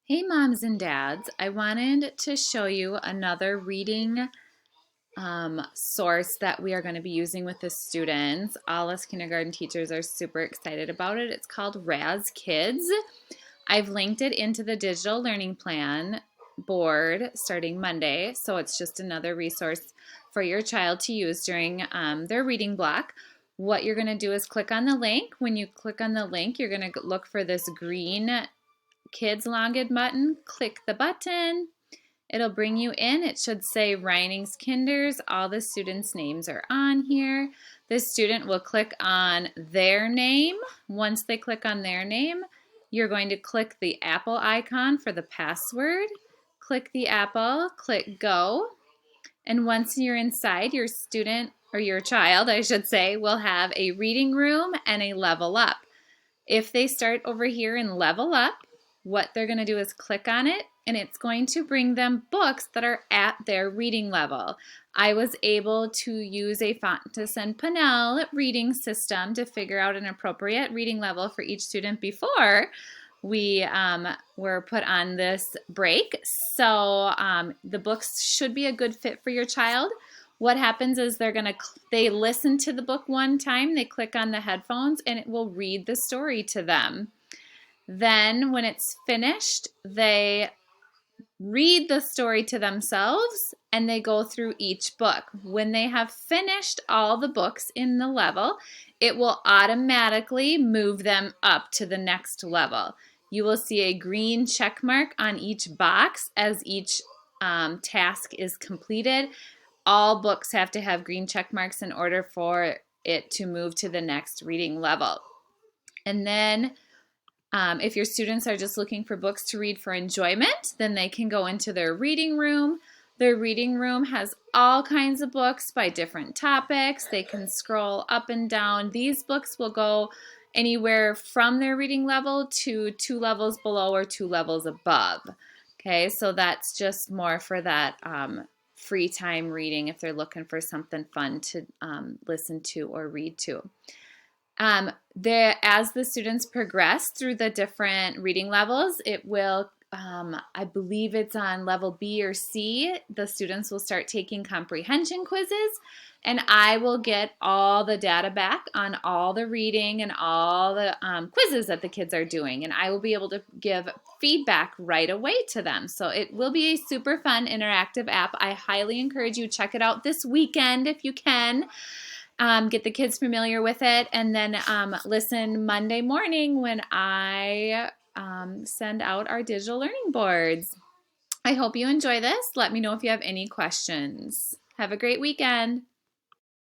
Hey moms and dads, I wanted to show you another reading source that we are going to be using with the students. All us kindergarten teachers are super excited about it. It's called Raz-Kids. I've linked it into the digital learning plan board starting Monday, so it's just another resource for your child to use during their reading block. What you're going to do is click on the link. When you click on the link, you're going to look for this green Kids Login button. Click the button. It'll bring you in. It should say Reinings Kinders. All the students' names are on here. The student will click on their name. Once they click on their name, you're going to click the apple icon for the password. Click the apple, click go. And once you're inside, your student, or your child, I should say, will have a reading room and a level up. If they start over here in level up, what they're going to do is click on it, and it's going to bring them books that are at their reading level. I was able to use a Fontes and Pinnell reading system to figure out an appropriate reading level for each student before we were put on this break. So the books should be a good fit for your child. What happens is they listen to the book one time, they click on the headphones, and it will read the story to them. Then when it's finished, they read the story to themselves and they go through each book. When they have finished all the books in the level, it will automatically move them up to the next level. You will see a green check mark on each box as each task is completed. All books have to have green check marks in order for it to move to the next reading level. And then if your students are just looking for books to read for enjoyment, then they can go into their reading room. Their reading room has all kinds of books by different topics. They can scroll up and down. These books will go anywhere from their reading level to 2 levels below or 2 levels above. Okay, so that's just more for that free time reading if they're looking for something fun to listen to or read to. As the students progress through the different reading levels, it will, I believe it's on level B or C, the students will start taking comprehension quizzes, and I will get all the data back on all the reading and all the quizzes that the kids are doing, and I will be able to give feedback right away to them. So it will be a super fun interactive app. I highly encourage you to check it out this weekend if you can. Get the kids familiar with it, and then listen Monday morning when I send out our digital learning boards. I hope you enjoy this. Let me know if you have any questions. Have a great weekend.